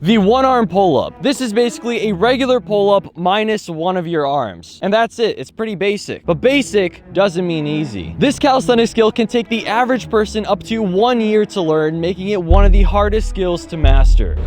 The one-arm pull-up. This is basically a regular pull-up minus one of your arms. And that's it. It's pretty basic. But basic doesn't mean easy. This calisthenics skill can take the average person up to 1 year to learn, making it one of the hardest skills to master.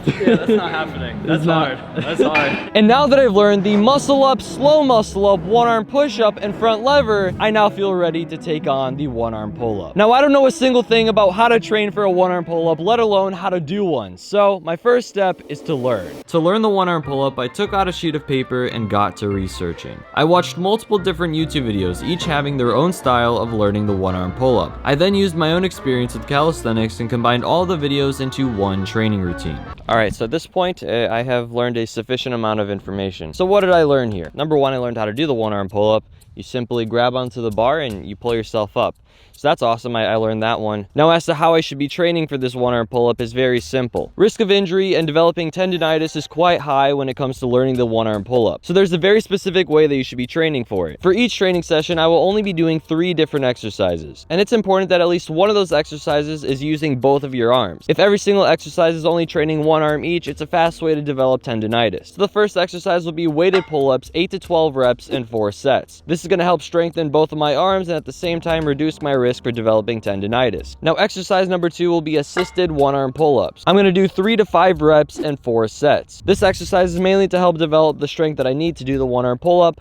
Yeah, that's not happening. That's hard. That's hard. And now that I've learned the muscle up, slow muscle up, one arm push up, and front lever, I now feel ready to take on the one arm pull up. Now, I don't know a single thing about how to train for a one arm pull up, let alone how to do one. So my first step is to learn. To learn the one arm pull up, I took out a sheet of paper and got to researching. I watched multiple different YouTube videos, each having their own style of learning the one arm pull up. I then used my own experience with calisthenics and combined all the videos into one training routine. All right, so at this point, I have learned a sufficient amount of information. So what did I learn here? Number one, I learned how to do the one-arm pull-up. You simply grab onto the bar and you pull yourself up. So that's awesome, I learned that one. Now as to how I should be training for this one-arm pull-up is very simple. Risk of injury and developing tendinitis is quite high when it comes to learning the one-arm pull-up. So there's a very specific way that you should be training for it. For each training session, I will only be doing 3 different exercises. And it's important that at least one of those exercises is using both of your arms. If every single exercise is only training one arm each, it's a fast way to develop tendinitis. So the first exercise will be weighted pull-ups, 8 to 12 reps in 4 sets. This is going to help strengthen both of my arms and at the same time reduce my risk for developing tendinitis. Now exercise number 2 will be assisted one-arm pull-ups. I'm going to do 3 to 5 reps and 4 sets. This exercise is mainly to help develop the strength that I need to do the one-arm pull-up.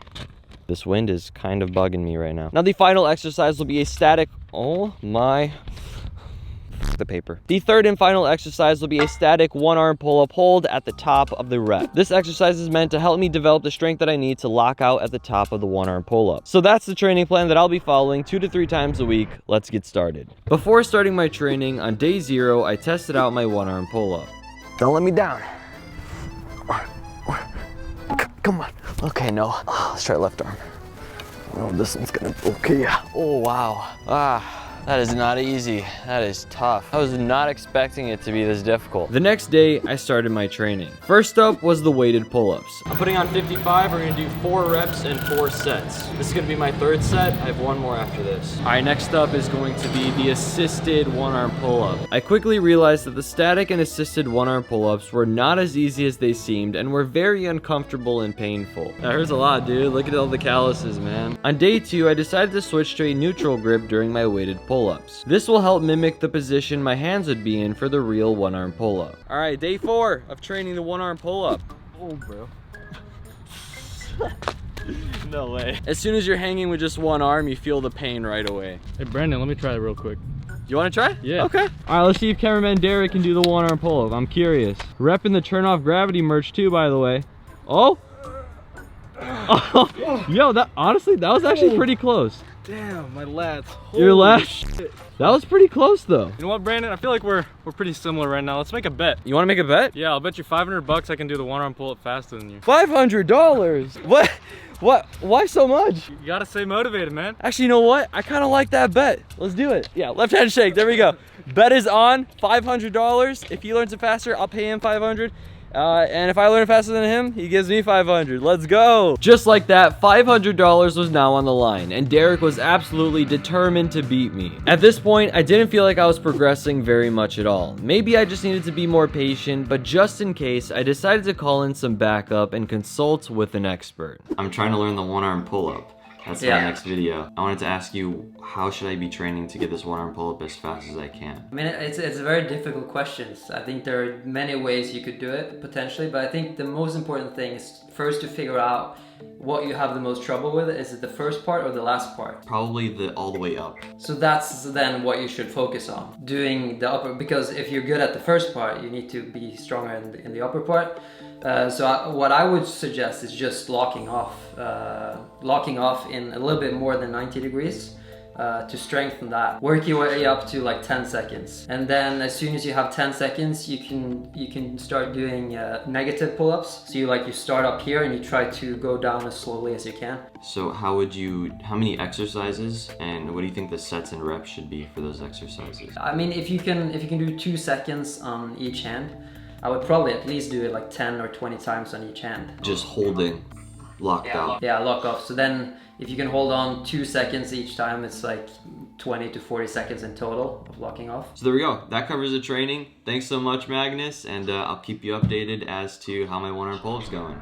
This wind is kind of bugging me right now. Now the final exercise will be a static, oh my, the paper. The third and final exercise will be a static one-arm pull-up hold at the top of the rep. This exercise is meant to help me develop the strength that I need to lock out at the top of the one-arm pull-up. So that's the training plan that I'll be following 2 to 3 times a week. Let's get started. Before starting my training, on day 0, I tested out my one-arm pull-up. Don't let me down. Come on. Okay, no. Let's try left arm. Oh, this one's gonna, okay, yeah. Oh, wow. That is not easy. That is tough. I was not expecting it to be this difficult. The next day, I started my training. First up was the weighted pull-ups. I'm putting on 55. We're gonna do 4 reps and 4 sets. This is gonna be my 3rd set. I have 1 more after this. All right, next up is going to be the assisted one-arm pull-up. I quickly realized that the static and assisted one-arm pull-ups were not as easy as they seemed and were very uncomfortable and painful. That hurts a lot, dude. Look at all the calluses, man. On day 2, I decided to switch to a neutral grip during my weighted pull-ups. This will help mimic the position my hands would be in for the real one-arm pull-up. All right, day 4 of training the one-arm pull-up. Oh, bro. No way. As soon as you're hanging with just one arm, you feel the pain right away. Hey, Brandon, let me try it real quick. You want to try? Yeah. Okay. All right, let's see if cameraman Derek can do the one-arm pull-up. I'm curious. Repping the turn off gravity merch too, by the way. Oh. Oh. Yo, that honestly, that was actually pretty close. Damn, my lats. Your lats? That was pretty close though. You know what, Brandon? I feel like we're pretty similar right now. Let's make a bet. You want to make a bet? Yeah, I'll bet you $500 I can do the one-arm pull-up faster than you. $500? What? What? Why so much? You gotta stay motivated, man. Actually, you know what? I kind of like that bet. Let's do it. Yeah, left hand shake. There we go. Bet is on. $500. If he learns it faster, I'll pay him $500. And if I learn faster than him, he gives me $500. Let's go. Just like that, $500 was now on the line, and Derek was absolutely determined to beat me. At this point, I didn't feel like I was progressing very much at all. Maybe I just needed to be more patient, but just in case, I decided to call in some backup and consult with an expert. I'm trying to learn the one-arm pull-up. That's my next video. I wanted to ask you, how should I be training to get this one-arm pull-up as fast as I can? I mean, it's a very difficult question. I think there are many ways you could do it, potentially, but I think the most important thing is first to figure out what you have the most trouble with. Is it the first part or the last part? Probably the all the way up. So that's then what you should focus on. Doing the upper, because if you're good at the first part, you need to be stronger in the upper part. What I would suggest is just locking off in a little bit more than 90 degrees to strengthen that. Work your way up to like 10 seconds. And then as soon as you have 10 seconds, you can start doing negative pull-ups. So you start up here and you try to go down as slowly as you can. So how many exercises, and what do you think the sets and reps should be for those exercises? I mean, if you can do 2 seconds on each hand, I would probably at least do it like 10 or 20 times on each hand. Just holding locked out. Yeah, lock off. So then if you can hold on 2 seconds each time, it's like 20 to 40 seconds in total of locking off. So there we go. That covers the training. Thanks so much, Magnus, and I'll keep you updated as to how my one-arm pull-up's going.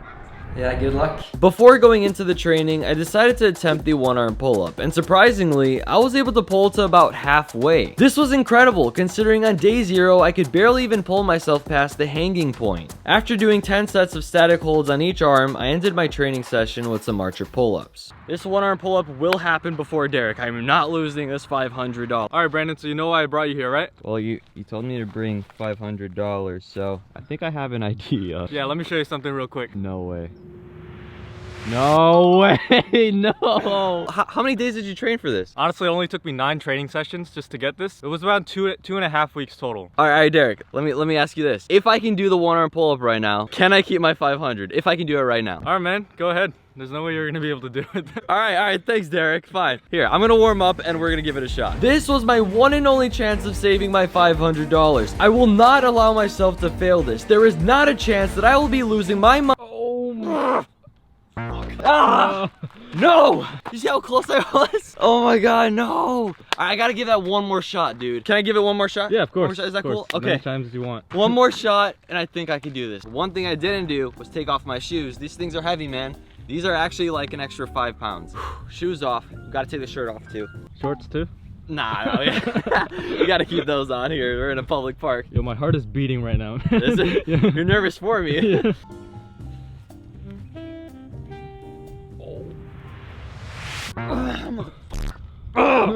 Yeah, good luck. Before going into the training, I decided to attempt the one-arm pull-up, and surprisingly, I was able to pull to about halfway. This was incredible, considering on day 0, I could barely even pull myself past the hanging point. After doing 10 sets of static holds on each arm, I ended my training session with some archer pull-ups. This one-arm pull-up will happen before Derek. I'm not losing this $500. All right, Brandon, so you know why I brought you here, right? Well, you told me to bring $500, so I think I have an idea. Yeah, let me show you something real quick. No way. No way, no. How many days did you train for this? Honestly, it only took me 9 training sessions just to get this. It was around two and a half weeks total. All right, Derek, let me ask you this. If I can do the one-arm pull-up right now, can I keep my 500? If I can do it right now. All right, man, go ahead. There's no way you're gonna be able to do it. All right, thanks, Derek, fine. Here, I'm gonna warm up and we're gonna give it a shot. This was my one and only chance of saving my $500. I will not allow myself to fail this. There is not a chance that I will be losing my money. Oh my. Ah! No! You see how close I was? Oh my god, no! All right, I gotta give that one more shot, dude. Can I give it one more shot? Yeah, of course. One more shot? Is that cool? As many times as you want. One more shot, and I think I can do this. One thing I didn't do was take off my shoes. These things are heavy, man. These are actually like an extra 5 pounds. Shoes off. Gotta take the shirt off too. Shorts too? Nah, no, you gotta keep those on here. We're in a public park. Yo, my heart is beating right now. Is it? Yeah. You're nervous for me. Yeah.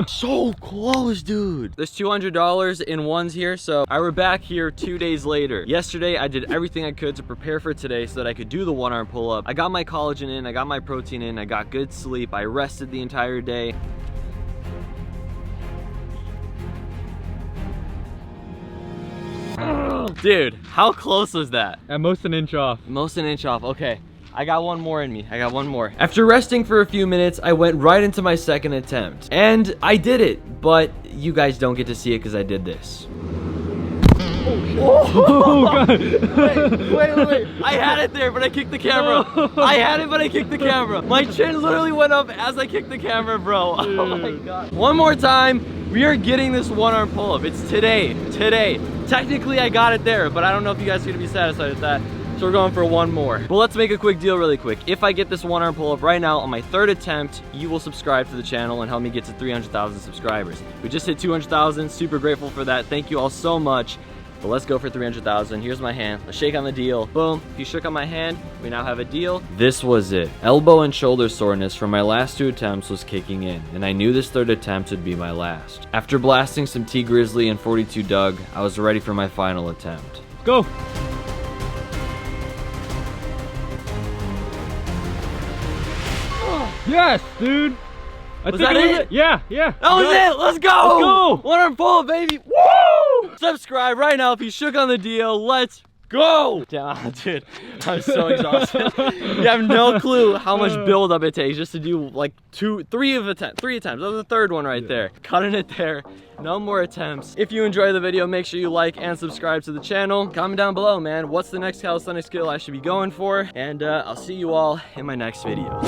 So close, dude. There's $200 in ones here, so I were back here 2 days later. Yesterday, I did everything I could to prepare for today so that I could do the one-arm pull-up. I got my collagen in, I got my protein in, I got good sleep, I rested the entire day. Dude, how close was that? At most an inch off. Most an inch off, okay. I got one more in me. I got one more. After resting for a few minutes, I went right into my second attempt. And I did it, but you guys don't get to see it because I did this. Oh, God. Wait. I had it there, but I kicked the camera. I had it, but I kicked the camera. My chin literally went up as I kicked the camera, bro. Oh my God. One more time. We are getting this one-arm pull-up. It's today. Technically, I got it there, but I don't know if you guys are gonna be satisfied with that. So we're going for one more. But let's make a quick deal really quick. If I get this one-arm pull-up right now on my 3rd attempt, you will subscribe to the channel and help me get to 300,000 subscribers. We just hit 200,000, super grateful for that. Thank you all so much. But let's go for 300,000. Here's my hand. Let's shake on the deal. Boom. If you shook on my hand, we now have a deal. This was it. Elbow and shoulder soreness from my last 2 attempts was kicking in, and I knew this 3rd attempt would be my last. After blasting some T Grizzly and 42 Doug, I was ready for my final attempt. Go! Yes, dude. Was that it? Yeah. That was it. Let's go. Let's go. One-arm pull-up, baby. Woo! Subscribe right now if you shook on the deal. Let's go. Damn, dude, I'm so exhausted. You have no clue how much build-up it takes just to do like 3 attempts. That was the 3rd one right there. Cutting it there. No more attempts. If you enjoy the video, make sure you like and subscribe to the channel. Comment down below, man. What's the next calisthenics skill I should be going for? And I'll see you all in my next video.